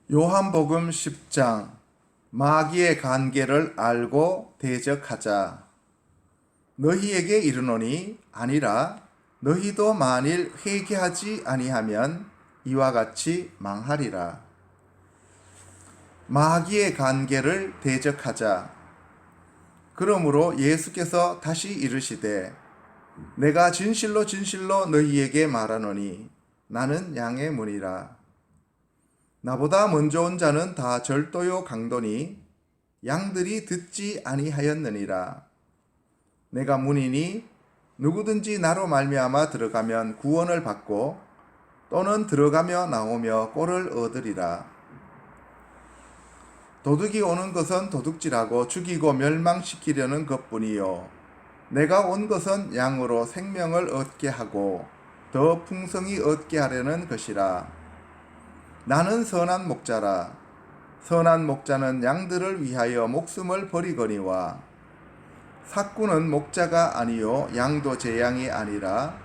요한복음 10장 마귀의 관계를 알고 대적하자. 너희에게 이르노니 아니라 너희도 만일 회개하지 아니하면 이와 같이 망하리라. 마귀의 관계를 대적하자. 그러므로 예수께서 다시 이르시되 내가 진실로 진실로 너희에게 말하노니 나는 양의 문이라. 나보다 먼저 온 자는 다 절도요 강도니 양들이 듣지 아니하였느니라. 내가 문이니 누구든지 나로 말미암아 들어가면 구원을 받고 또는 들어가며 나오며 꼴을 얻으리라. 도둑이 오는 것은 도둑질하고 죽이고 멸망시키려는 것뿐이요 내가 온 것은 양으로 생명을 얻게 하고 더 풍성히 얻게 하려는 것이라. 나는 선한 목자라. 선한 목자는 양들을 위하여 목숨을 버리거니와 삭구는 목자가 아니요 양도 제 양이 아니라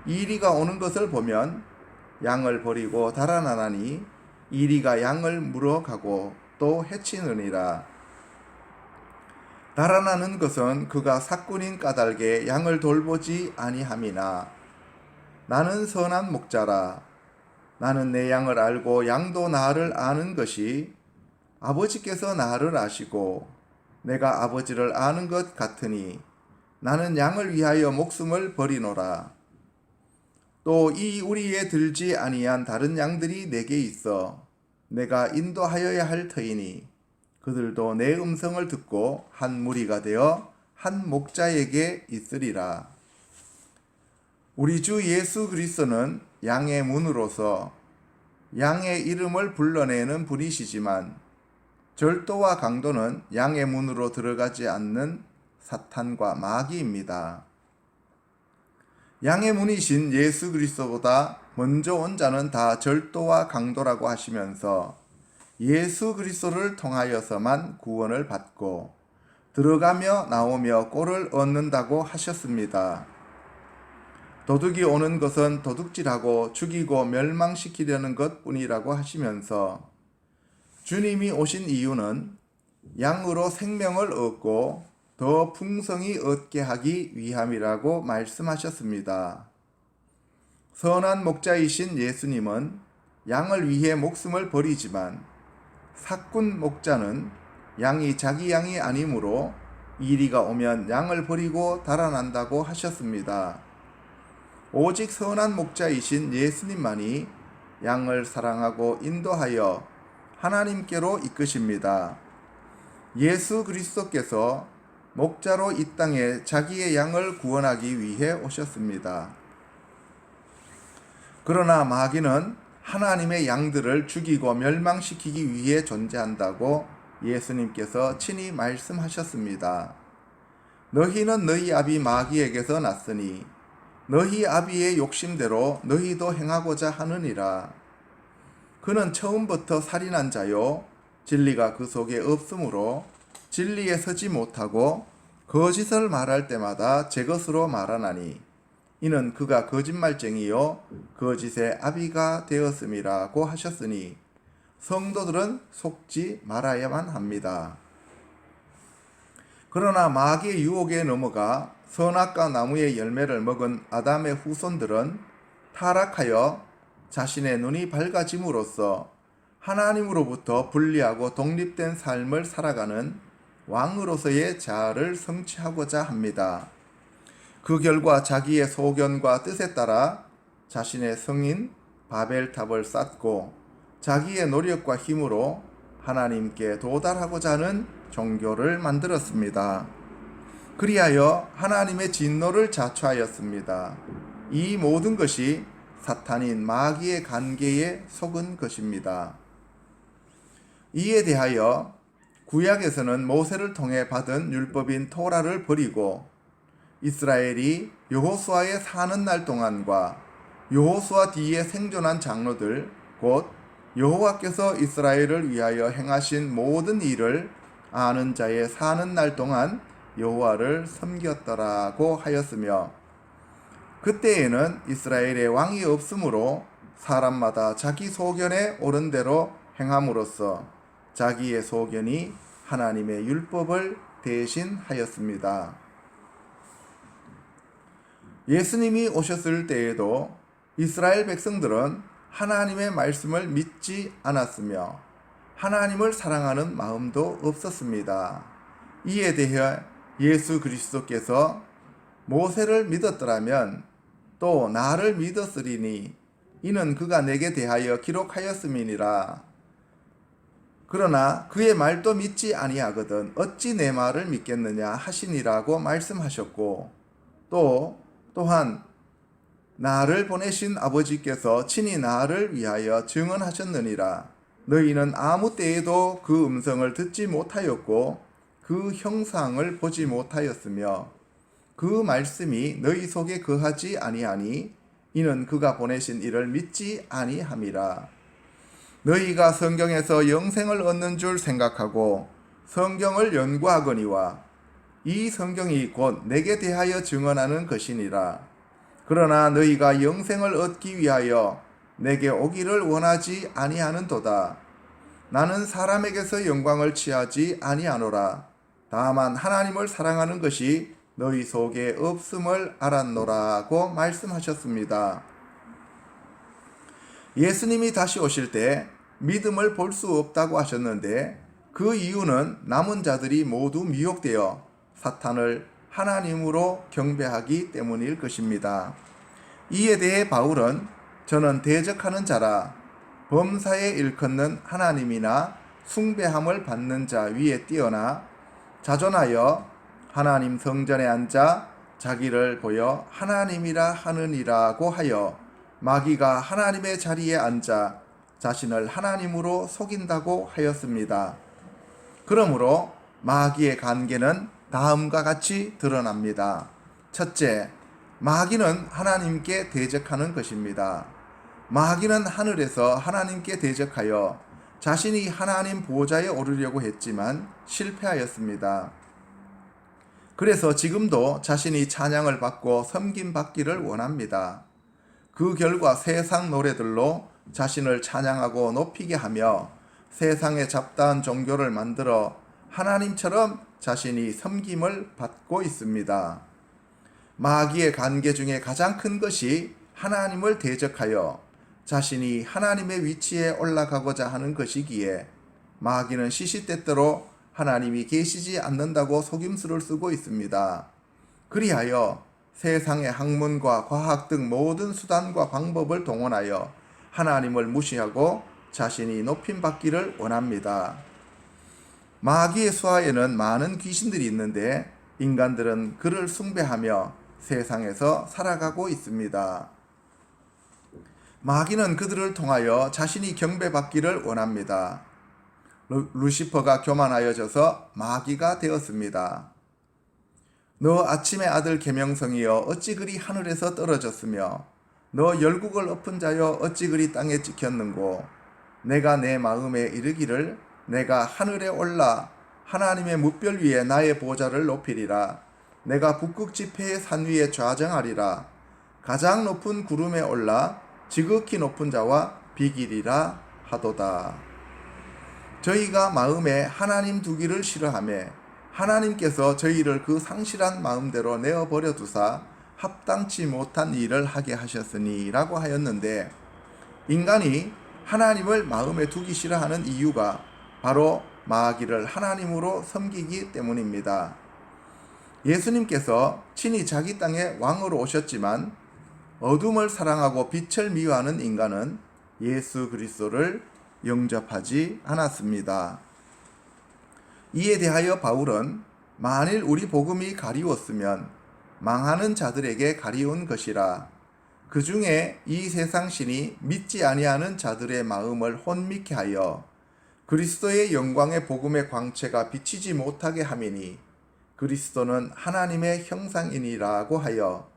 이리가 오는 것을 보면 양을 버리고 달아나나니 이리가 양을 물어가고 또 해치느니라. 달아나는 것은 그가 삭군인 까닭에 양을 돌보지 아니함이나 나는 선한 목자라. 나는 내 양을 알고 양도 나를 아는 것이 아버지께서 나를 아시고 내가 아버지를 아는 것 같으니 나는 양을 위하여 목숨을 버리노라. 또 이 우리에 들지 아니한 다른 양들이 내게 있어 내가 인도하여야 할 터이니 그들도 내 음성을 듣고 한 무리가 되어 한 목자에게 있으리라. 우리 주 예수 그리스도는 양의 문으로서 양의 이름을 불러내는 분이시지만 절도와 강도는 양의 문으로 들어가지 않는 사탄과 마귀입니다. 양의 문이신 예수 그리스도보다 먼저 온 자는 다 절도와 강도라고 하시면서 예수 그리스도를 통하여서만 구원을 받고 들어가며 나오며 꼴을 얻는다고 하셨습니다. 도둑이 오는 것은 도둑질하고 죽이고 멸망시키려는 것뿐이라고 하시면서 주님이 오신 이유는 양으로 생명을 얻고 더 풍성히 얻게 하기 위함이라고 말씀하셨습니다. 선한 목자이신 예수님은 양을 위해 목숨을 버리지만 삭군 목자는 양이 자기 양이 아니므로 이리가 오면 양을 버리고 달아난다고 하셨습니다. 오직 선한 목자이신 예수님만이 양을 사랑하고 인도하여 하나님께로 이끄십니다. 예수 그리스도께서 목자로 이 땅에 자기의 양을 구원하기 위해 오셨습니다. 그러나 마귀는 하나님의 양들을 죽이고 멸망시키기 위해 존재한다고 예수님께서 친히 말씀하셨습니다. 너희는 너희 아비 마귀에게서 났으니 너희 아비의 욕심대로 너희도 행하고자 하느니라. 그는 처음부터 살인한 자요 진리가 그 속에 없으므로 진리에 서지 못하고 거짓을 말할 때마다 제 것으로 말하나니 이는 그가 거짓말쟁이요 거짓의 아비가 되었음이라고 하셨으니 성도들은 속지 말아야만 합니다. 그러나 마귀의 유혹에 넘어가 선악과 나무의 열매를 먹은 아담의 후손들은 타락하여 자신의 눈이 밝아짐으로써 하나님으로부터 분리하고 독립된 삶을 살아가는 왕으로서의 자아를 성취하고자 합니다. 그 결과 자기의 소견과 뜻에 따라 자신의 성인 바벨탑을 쌓고 자기의 노력과 힘으로 하나님께 도달하고자 하는 종교를 만들었습니다. 그리하여 하나님의 진노를 자초하였습니다. 이 모든 것이 사탄인 마귀의 관계에 속은 것입니다. 이에 대하여 구약에서는 모세를 통해 받은 율법인 토라를 버리고 이스라엘이 여호수아의 사는 날 동안과 여호수아 뒤에 생존한 장로들 곧 여호와께서 이스라엘을 위하여 행하신 모든 일을 아는 자의 사는 날 동안 여호와를 섬겼더라고 하였으며 그때에는 이스라엘의 왕이 없으므로 사람마다 자기 소견에 옳은 대로 행함으로써 자기의 소견이 하나님의 율법을 대신하였습니다. 예수님이 오셨을 때에도 이스라엘 백성들은 하나님의 말씀을 믿지 않았으며 하나님을 사랑하는 마음도 없었습니다. 이에 대해 예수 그리스도께서 모세를 믿었더라면 또 나를 믿었으리니 이는 그가 내게 대하여 기록하였음이니라. 그러나 그의 말도 믿지 아니하거든 어찌 내 말을 믿겠느냐 하시니라고 말씀하셨고, 또한 나를 보내신 아버지께서 친히 나를 위하여 증언하셨느니라. 너희는 아무 때에도 그 음성을 듣지 못하였고 그 형상을 보지 못하였으며 그 말씀이 너희 속에 거하지 아니하니 이는 그가 보내신 이를 믿지 아니함이라. 너희가 성경에서 영생을 얻는 줄 생각하고 성경을 연구하거니와 이 성경이 곧 내게 대하여 증언하는 것이니라. 그러나 너희가 영생을 얻기 위하여 내게 오기를 원하지 아니하는도다. 나는 사람에게서 영광을 취하지 아니하노라. 다만 하나님을 사랑하는 것이 너희 속에 없음을 알았노라고 말씀하셨습니다. 예수님이 다시 오실 때 믿음을 볼 수 없다고 하셨는데 그 이유는 남은 자들이 모두 미혹되어 사탄을 하나님으로 경배하기 때문일 것입니다. 이에 대해 바울은 저는 대적하는 자라 범사에 일컫는 하나님이나 숭배함을 받는 자 위에 뛰어나 자존하여 하나님 성전에 앉아 자기를 보여 하나님이라 하느니라고 하여 마귀가 하나님의 자리에 앉아 자신을 하나님으로 속인다고 하였습니다. 그러므로 마귀의 관계는 다음과 같이 드러납니다. 첫째, 마귀는 하나님께 대적하는 것입니다. 마귀는 하늘에서 하나님께 대적하여 자신이 하나님 보좌에 오르려고 했지만 실패하였습니다. 그래서 지금도 자신이 찬양을 받고 섬김받기를 원합니다. 그 결과 세상 노래들로 자신을 찬양하고 높이게 하며 세상에 잡다한 종교를 만들어 하나님처럼 자신이 섬김을 받고 있습니다. 마귀의 관계 중에 가장 큰 것이 하나님을 대적하여 자신이 하나님의 위치에 올라가고자 하는 것이기에 마귀는 시시때때로 하나님이 계시지 않는다고 속임수를 쓰고 있습니다. 그리하여 세상의 학문과 과학 등 모든 수단과 방법을 동원하여 하나님을 무시하고 자신이 높임받기를 원합니다. 마귀의 수하에는 많은 귀신들이 있는데 인간들은 그를 숭배하며 세상에서 살아가고 있습니다. 마귀는 그들을 통하여 자신이 경배받기를 원합니다. 루시퍼가 교만하여져서 마귀가 되었습니다. 너 아침의 아들 계명성이여 어찌 그리 하늘에서 떨어졌으며 너 열국을 엎은 자여 어찌 그리 땅에 찍혔는고 내가 내 마음에 이르기를 내가 하늘에 올라 하나님의 뭇별 위에 나의 보좌를 높이리라. 내가 북극 지폐의 산 위에 좌정하리라. 가장 높은 구름에 올라 지극히 높은 자와 비기리라 하도다. 저희가 마음에 하나님 두기를 싫어하며 하나님께서 저희를 그 상실한 마음대로 내어버려 두사 합당치 못한 일을 하게 하셨으니 라고 하였는데, 인간이 하나님을 마음에 두기 싫어하는 이유가 바로 마귀를 하나님으로 섬기기 때문입니다. 예수님께서 친히 자기 땅에 왕으로 오셨지만 어둠을 사랑하고 빛을 미워하는 인간은 예수 그리스도를 영접하지 않았습니다. 이에 대하여 바울은 만일 우리 복음이 가리웠으면 망하는 자들에게 가리운 것이라. 그 중에 이 세상 신이 믿지 아니하는 자들의 마음을 혼미케 하여 그리스도의 영광의 복음의 광채가 비치지 못하게 함이니 그리스도는 하나님의 형상이니라고 하여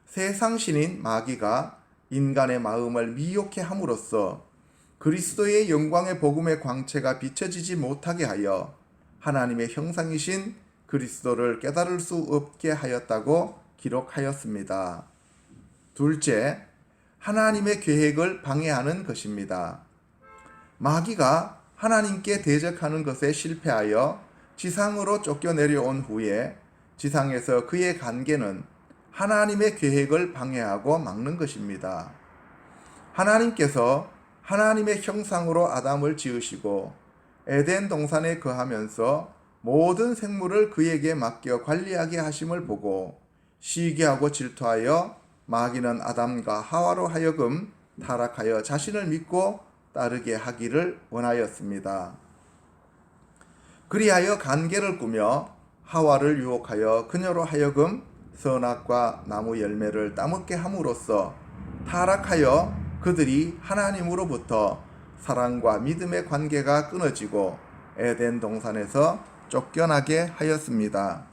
세상 신인 마귀가 인간의 마음을 미혹해 함으로써 그리스도의 영광의 복음의 광채가 비춰지지 못하게 하여 하나님의 형상이신 그리스도를 깨달을 수 없게 하였다고 기록하였습니다. 둘째, 하나님의 계획을 방해하는 것입니다. 마귀가 하나님께 대적하는 것에 실패하여 지상으로 쫓겨내려온 후에 지상에서 그의 관계는 하나님의 계획을 방해하고 막는 것입니다. 하나님께서 하나님의 형상으로 아담을 지으시고 에덴 동산에 거하면서 모든 생물을 그에게 맡겨 관리하게 하심을 보고 시기하고 질투하여 마귀는 아담과 하와로 하여금 타락하여 자신을 믿고 따르게 하기를 원하였습니다. 그리하여 간계를 꾸며 하와를 유혹하여 그녀로 하여금 선악과 나무 열매를 따먹게 함으로써 타락하여 그들이 하나님으로부터 사랑과 믿음의 관계가 끊어지고 에덴 동산에서 쫓겨나게 하였습니다.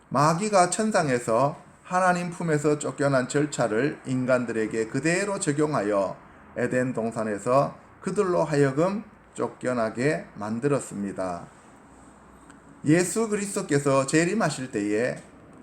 마귀가 천상에서 하나님 품에서 쫓겨난 절차를 인간들에게 그대로 적용하여 에덴 동산에서 그들로 하여금 쫓겨나게 만들었습니다. 예수 그리스도께서 재림하실 때에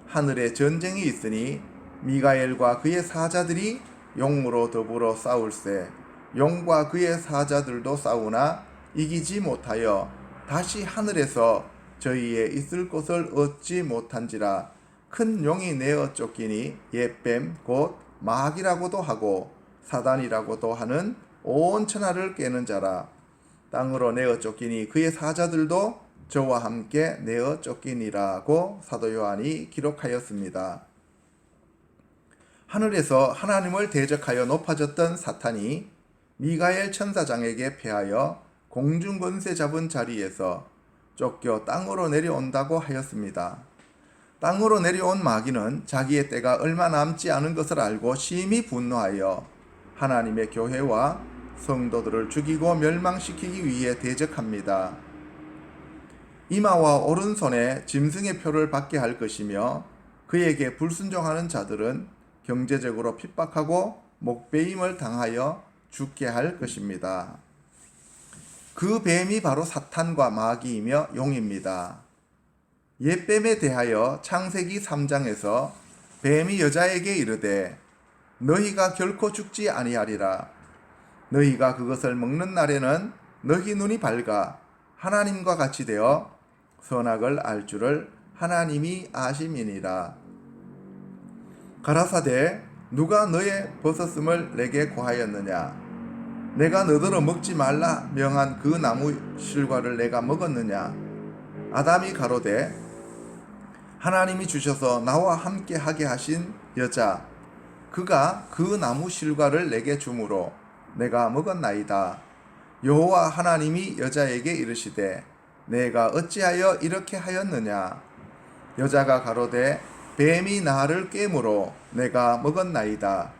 하늘에 전쟁이 있으니 미가엘과 그의 사자들이 용으로 더불어 싸울세 용과 그의 사자들도 싸우나 이기지 못하여 다시 하늘에서 저희의 있을 곳을 얻지 못한지라. 큰 용이 내어 쫓기니 옛뱀 곧 마귀라고도 하고 사단이라고도 하는 온 천하를 깨는 자라. 땅으로 내어 쫓기니 그의 사자들도 저와 함께 내어 쫓기니라고 사도 요한이 기록하였습니다. 하늘에서 하나님을 대적하여 높아졌던 사탄이 미가엘 천사장에게 패하여 공중 권세 잡은 자리에서 쫓겨 땅으로 내려온다고 하였습니다. 땅으로 내려온 마귀는 자기의 때가 얼마 남지 않은 것을 알고 심히 분노하여 하나님의 교회와 성도들을 죽이고 멸망시키기 위해 대적합니다. 이마와 오른손에 짐승의 표를 받게 할 것이며 그에게 불순종하는 자들은 경제적으로 핍박하고 목배임을 당하여 죽게 할 것입니다. 그 뱀이 바로 사탄과 마귀이며 용입니다. 옛뱀에 대하여 창세기 3장에서 뱀이 여자에게 이르되 너희가 결코 죽지 아니하리라. 너희가 그것을 먹는 날에는 너희 눈이 밝아 하나님과 같이 되어 선악을 알 줄을 하나님이 아심이니라. 가라사대 누가 너의 벗었음을 내게 고하였느냐? 내가 너더러 먹지 말라 명한 그 나무 실과를 내가 먹었느냐? 아담이 가로되 하나님이 주셔서 나와 함께 하게 하신 여자 그가 그 나무 실과를 내게 주므로 내가 먹었나이다. 여호와 하나님이 여자에게 이르시되 내가 어찌하여 이렇게 하였느냐? 여자가 가로되 뱀이 나를 깨므로 내가 먹었나이다.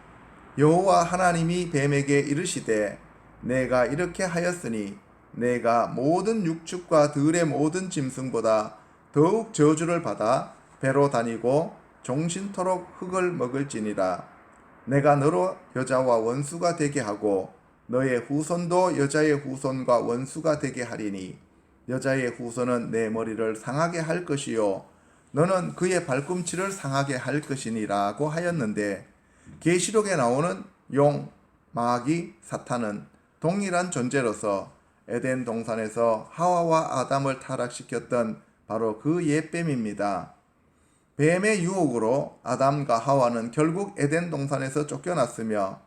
여호와 하나님이 뱀에게 이르시되 내가 이렇게 하였으니 내가 모든 육축과 들의 모든 짐승보다 더욱 저주를 받아 배로 다니고 종신토록 흙을 먹을지니라. 내가 너로 여자와 원수가 되게 하고 너의 후손도 여자의 후손과 원수가 되게 하리니 여자의 후손은 내 머리를 상하게 할 것이요 너는 그의 발꿈치를 상하게 할 것이니라고 하였는데 계시록에 나오는 용, 마귀, 사탄은 동일한 존재로서 에덴 동산에서 하와와 아담을 타락시켰던 바로 그 옛뱀입니다. 뱀의 유혹으로 아담과 하와는 결국 에덴 동산에서 쫓겨났으며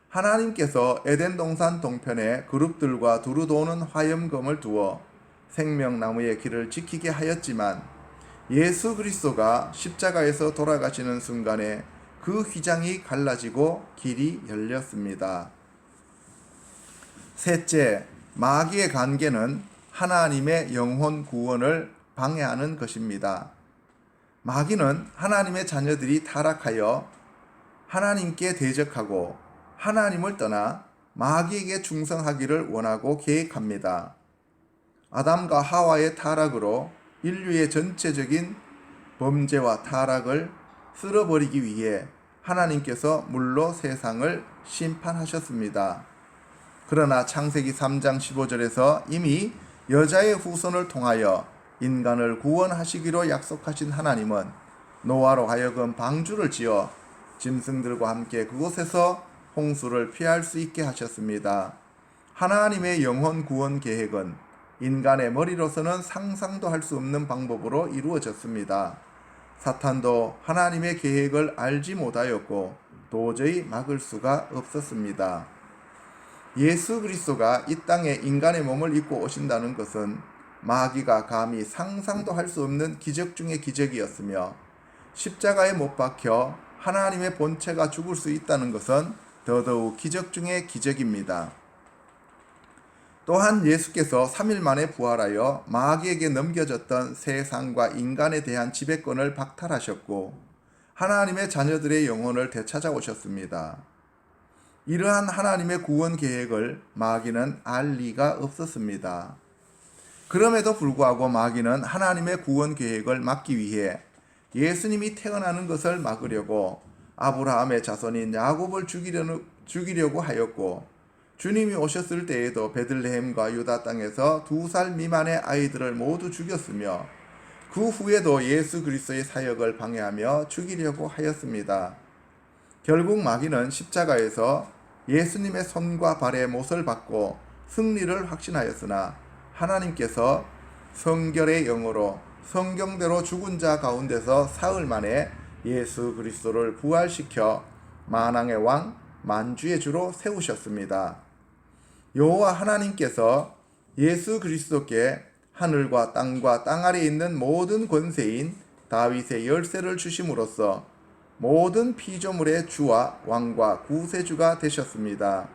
하나님께서 에덴 동산 동편에 그룹들과 두루 도는 화염검을 두어 생명나무의 길을 지키게 하였지만 예수 그리스도가 십자가에서 돌아가시는 순간에 그 휘장이 갈라지고 길이 열렸습니다. 셋째, 마귀의 관계는 하나님의 영혼 구원을 방해하는 것입니다. 마귀는 하나님의 자녀들이 타락하여 하나님께 대적하고 하나님을 떠나 마귀에게 충성하기를 원하고 계획합니다. 아담과 하와의 타락으로 인류의 전체적인 범죄와 타락을 쓸어버리기 위해 하나님께서 물로 세상을 심판하셨습니다. 그러나 창세기 3장 15절에서 이미 여자의 후손을 통하여 인간을 구원하시기로 약속하신 하나님은 노아로 하여금 방주를 지어 짐승들과 함께 그곳에서 홍수를 피할 수 있게 하셨습니다. 하나님의 영혼 구원 계획은 인간의 머리로서는 상상도 할 수 없는 방법으로 이루어졌습니다. 사탄도 하나님의 계획을 알지 못하였고 도저히 막을 수가 없었습니다. 예수 그리스도가 이 땅에 인간의 몸을 입고 오신다는 것은 마귀가 감히 상상도 할 수 없는 기적 중의 기적이었으며, 십자가에 못 박혀 하나님의 본체가 죽을 수 있다는 것은 더더욱 기적 중의 기적입니다. 또한 예수께서 3일 만에 부활하여 마귀에게 넘겨졌던 세상과 인간에 대한 지배권을 박탈하셨고 하나님의 자녀들의 영혼을 되찾아오셨습니다. 이러한 하나님의 구원 계획을 마귀는 알 리가 없었습니다. 그럼에도 불구하고 마귀는 하나님의 구원 계획을 막기 위해 예수님이 태어나는 것을 막으려고 아브라함의 자손인 야곱을 죽이려고 하였고, 주님이 오셨을 때에도 베들레헴과 유다 땅에서 2살 미만의 아이들을 모두 죽였으며, 그 후에도 예수 그리스도의 사역을 방해하며 죽이려고 하였습니다. 결국 마귀는 십자가에서 예수님의 손과 발의 못을 받고 승리를 확신하였으나, 하나님께서 성결의 영으로 성경대로 죽은 자 가운데서 사흘 만에 예수 그리스도를 부활시켜 만왕의 왕, 만주의 주로 세우셨습니다. 여호와 하나님께서 예수 그리스도께 하늘과 땅과 땅 아래에 있는 모든 권세인 다윗의 열쇠를 주심으로써 모든 피조물의 주와 왕과 구세주가 되셨습니다.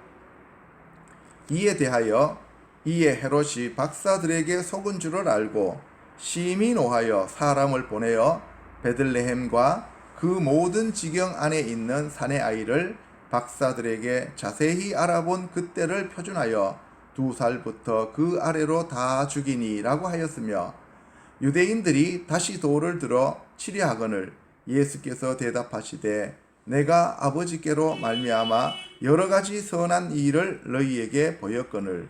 이에 대하여 이에 헤롯이 박사들에게 속은 줄을 알고 심히 노하여 사람을 보내어 베들레헴과 그 모든 지경 안에 있는 산의 아이를 박사들에게 자세히 알아본 그때를 표준하여 2살부터 그 아래로 다 죽이니 라고 하였으며, 유대인들이 다시 돌을 들어 치려하거늘 예수께서 대답하시되 내가 아버지께로 말미암아 여러 가지 선한 일을 너희에게 보였거늘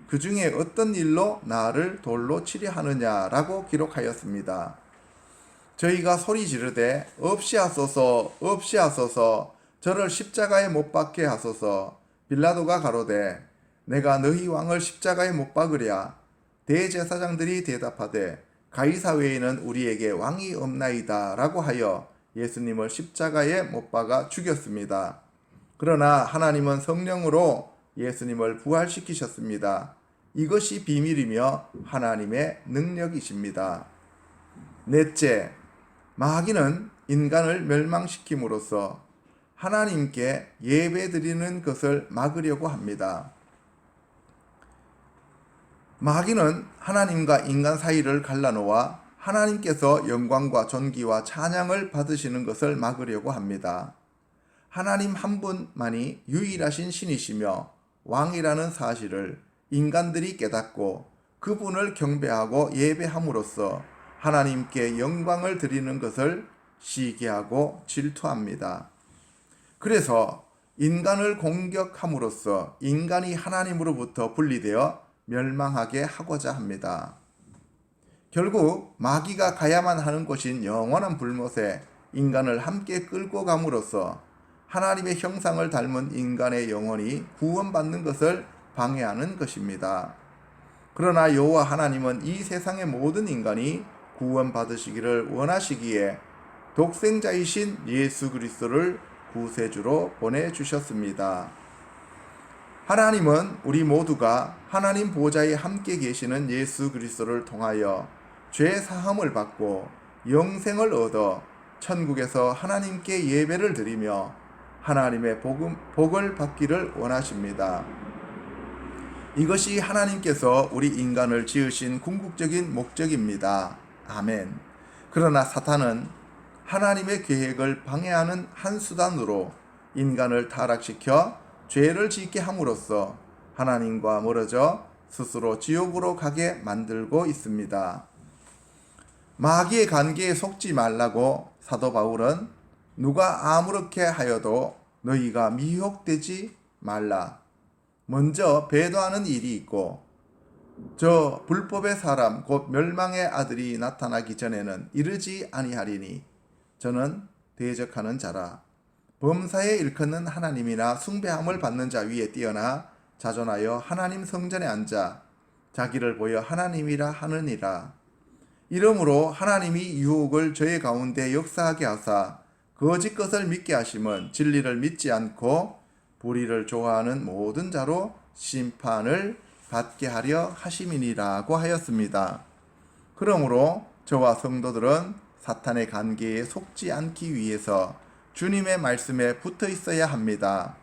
그 중에 어떤 일로 나를 돌로 치려 하느냐라고 기록하였습니다. 저희가 소리 지르되 없이하소서 없이하소서 저를 십자가에 못 박게 하소서. 빌라도가 가로되 내가 너희 왕을 십자가에 못 박으랴. 대제사장들이 대답하되 가이사 외에는 우리에게 왕이 없나이다 라고 하여 예수님을 십자가에 못 박아 죽였습니다. 그러나 하나님은 성령으로 예수님을 부활시키셨습니다. 이것이 비밀이며 하나님의 능력이십니다. 넷째, 마귀는 인간을 멸망시킴으로써 하나님께 예배드리는 것을 막으려고 합니다. 마귀는 하나님과 인간 사이를 갈라놓아 하나님께서 영광과 존귀와 찬양을 받으시는 것을 막으려고 합니다. 하나님 한 분만이 유일하신 신이시며 왕이라는 사실을 인간들이 깨닫고 그분을 경배하고 예배함으로써 하나님께 영광을 드리는 것을 시기하고 질투합니다. 그래서 인간을 공격함으로써 인간이 하나님으로부터 분리되어 멸망하게 하고자 합니다. 결국 마귀가 가야만 하는 곳인 영원한 불못에 인간을 함께 끌고 감으로써 하나님의 형상을 닮은 인간의 영혼이 구원받는 것을 방해하는 것입니다. 그러나 여호와 하나님은 이 세상의 모든 인간이 구원받으시기를 원하시기에 독생자이신 예수 그리스도를 구세주로 보내주셨습니다. 하나님은 우리 모두가 하나님 보좌에 함께 계시는 예수 그리스도를 통하여 죄 사함을 받고 영생을 얻어 천국에서 하나님께 예배를 드리며 하나님의 복을 받기를 원하십니다. 이것이 하나님께서 우리 인간을 지으신 궁극적인 목적입니다. 아멘. 그러나 사탄은 하나님의 계획을 방해하는 한 수단으로 인간을 타락시켜 죄를 짓게 함으로써 하나님과 멀어져 스스로 지옥으로 가게 만들고 있습니다. 마귀의 관계에 속지 말라고 사도 바울은 누가 아무렇게 하여도 너희가 미혹되지 말라. 먼저 배도하는 일이 있고 저 불법의 사람 곧 멸망의 아들이 나타나기 전에는 이르지 아니하리니 저는 대적하는 자라. 범사에 일컫는 하나님이나 숭배함을 받는 자 위에 뛰어나 자존하여 하나님 성전에 앉아 자기를 보여 하나님이라 하느니라. 이러므로 하나님이 유혹을 저의 가운데 역사하게 하사 거짓 것을 믿게 하심은 진리를 믿지 않고 불의를 좋아하는 모든 자로 심판을 받게 하려 하심이니라고 하였습니다. 그러므로 저와 성도들은 사탄의 관계에 속지 않기 위해서 주님의 말씀에 붙어 있어야 합니다.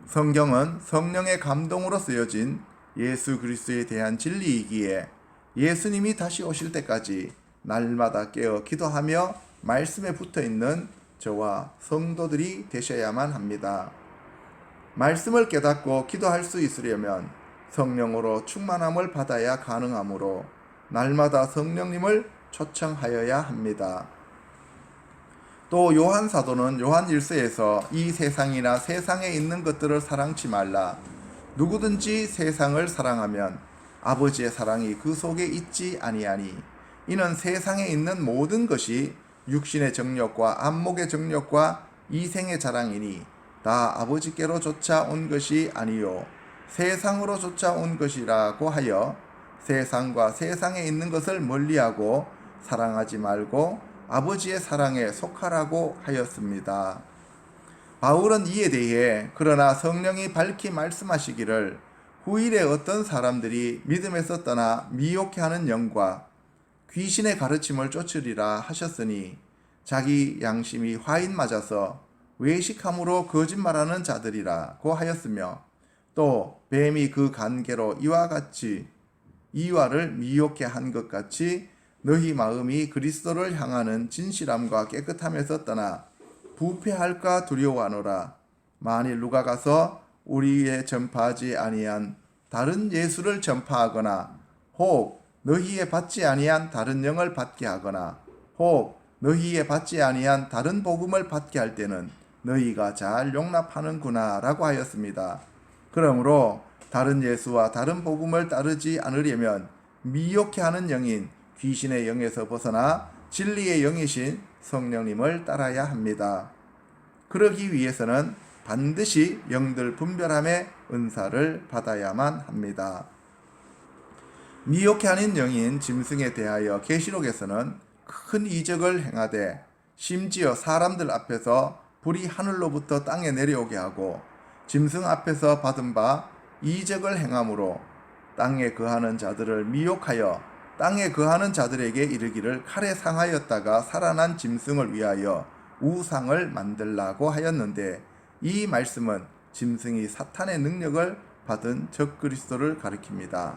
성경은 성령의 감동으로 쓰여진 예수 그리스도에 대한 진리이기에 예수님이 다시 오실 때까지 날마다 깨어 기도하며 말씀에 붙어 있는 저와 성도들이 되셔야만 합니다. 말씀을 깨닫고 기도할 수 있으려면 성령으로 충만함을 받아야 가능하므로 날마다 성령님을 초청하여야 합니다. 또 요한 사도는 요한 1서에서 이 세상이나 세상에 있는 것들을 사랑치 말라. 누구든지 세상을 사랑하면 아버지의 사랑이 그 속에 있지 아니하니 이는 세상에 있는 모든 것이 육신의 정욕과 안목의 정욕과 이생의 자랑이니 다 아버지께로 쫓아온 것이 아니요 세상으로 쫓아온 것이라고 하여 세상과 세상에 있는 것을 멀리하고 사랑하지 말고 아버지의 사랑에 속하라고 하였습니다. 바울은 이에 대해 그러나 성령이 밝히 말씀하시기를 후일에 어떤 사람들이 믿음에서 떠나 미혹해 하는 영과 귀신의 가르침을 쫓으리라 하셨으니 자기 양심이 화인 맞아서 외식함으로 거짓말하는 자들이라고 하였으며 또 뱀이 그 관계로 이와를 미혹해 한 것 같이 너희 마음이 그리스도를 향하는 진실함과 깨끗함에서 떠나 부패할까 두려워하노라. 만일 누가 가서 우리의 전파하지 아니한 다른 예수를 전파하거나 혹 너희에 받지 아니한 다른 영을 받게 하거나 혹 너희에 받지 아니한 다른 복음을 받게 할 때는 너희가 잘 용납하는구나 라고 하였습니다. 그러므로 다른 예수와 다른 복음을 따르지 않으려면 미혹해 하는 영인 귀신의 영에서 벗어나 진리의 영이신 성령님을 따라야 합니다. 그러기 위해서는 반드시 영들 분별함의 은사를 받아야만 합니다. 미혹해 하는 영인 짐승에 대하여 계시록에서는 큰 이적을 행하되 심지어 사람들 앞에서 불이 하늘로부터 땅에 내려오게 하고 짐승 앞에서 받은 바 이적을 행함으로 땅에 거하는 자들을 미혹하여 땅에 거하는 자들에게 이르기를 칼에 상하였다가 살아난 짐승을 위하여 우상을 만들라고 하였는데 이 말씀은 짐승이 사탄의 능력을 받은 적그리스도를 가리킵니다.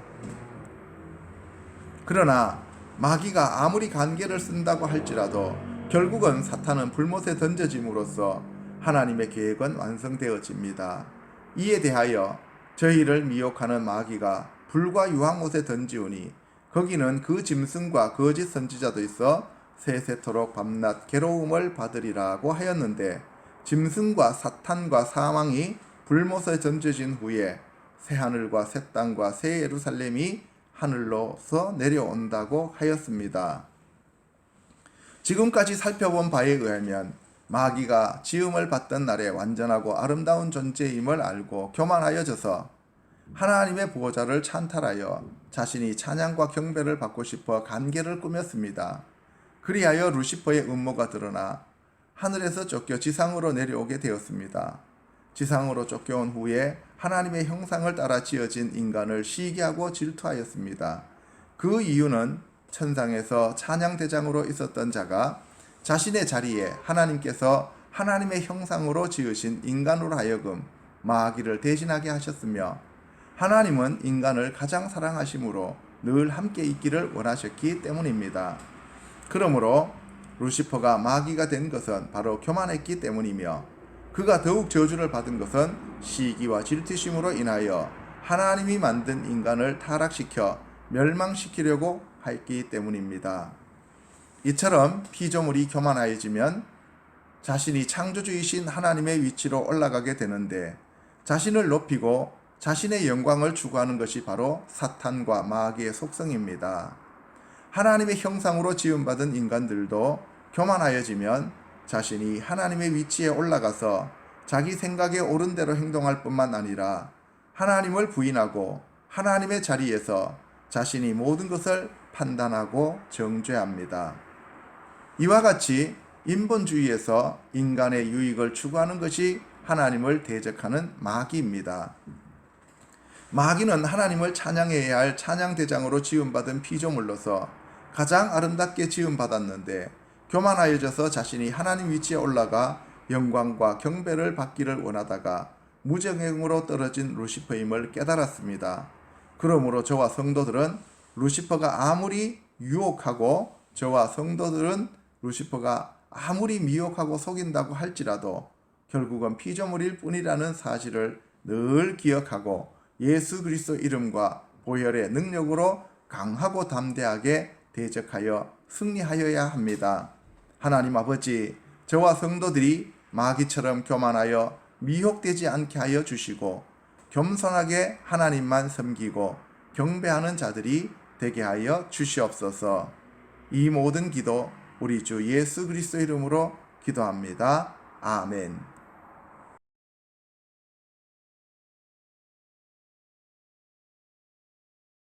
그러나 마귀가 아무리 관계를 쓴다고 할지라도 결국은 사탄은 불못에 던져짐으로써 하나님의 계획은 완성되어집니다. 이에 대하여 저희를 미혹하는 마귀가 불과 유황못에 던지우니 거기는 그 짐승과 거짓 선지자도 있어 세세토록 밤낮 괴로움을 받으리라고 하였는데 짐승과 사탄과 사망이 불못에 던져진 후에 새하늘과 새 땅과 새 예루살렘이 하늘로서 내려온다고 하였습니다. 지금까지 살펴본 바에 의하면 마귀가 지음을 받던 날에 완전하고 아름다운 존재임을 알고 교만하여져서 하나님의 보호자를 찬탈하여 자신이 찬양과 경배를 받고 싶어 간계를 꾸몄습니다. 그리하여 루시퍼의 음모가 드러나 하늘에서 쫓겨 지상으로 내려오게 되었습니다. 지상으로 쫓겨온 후에 하나님의 형상을 따라 지어진 인간을 시기하고 질투하였습니다. 그 이유는 천상에서 찬양대장으로 있었던 자가 자신의 자리에 하나님께서 하나님의 형상으로 지으신 인간으로 하여금 마귀를 대신하게 하셨으며 하나님은 인간을 가장 사랑하심으로 늘 함께 있기를 원하셨기 때문입니다. 그러므로 루시퍼가 마귀가 된 것은 바로 교만했기 때문이며 그가 더욱 저주를 받은 것은 시기와 질투심으로 인하여 하나님이 만든 인간을 타락시켜 멸망시키려고 했기 때문입니다. 이처럼 피조물이 교만하여지면 자신이 창조주이신 하나님의 위치로 올라가게 되는데 자신을 높이고 자신의 영광을 추구하는 것이 바로 사탄과 마귀의 속성입니다. 하나님의 형상으로 지음받은 인간들도 교만하여지면 자신이 하나님의 위치에 올라가서 자기 생각에 옳은 대로 행동할 뿐만 아니라 하나님을 부인하고 하나님의 자리에서 자신이 모든 것을 판단하고 정죄합니다. 이와 같이 인본주의에서 인간의 유익을 추구하는 것이 하나님을 대적하는 마귀입니다. 마귀는 하나님을 찬양해야 할 찬양대장으로 지음받은 피조물로서 가장 아름답게 지음받았는데 교만하여져서 자신이 하나님 위치에 올라가 영광과 경배를 받기를 원하다가 무정행으로 떨어진 루시퍼임을 깨달았습니다. 그러므로 저와 성도들은 루시퍼가 아무리 유혹하고 저와 성도들은 루시퍼가 아무리 미혹하고 속인다고 할지라도 결국은 피조물일 뿐이라는 사실을 늘 기억하고 예수 그리스도 이름과 보혈의 능력으로 강하고 담대하게 대적하여 승리하여야 합니다. 하나님 아버지, 저와 성도들이 마귀처럼 교만하여 미혹되지 않게 하여 주시고 겸손하게 하나님만 섬기고 경배하는 자들이 되게 하여 주시옵소서. 이 모든 기도 우리 주 예수 그리스도 이름으로 기도합니다. 아멘.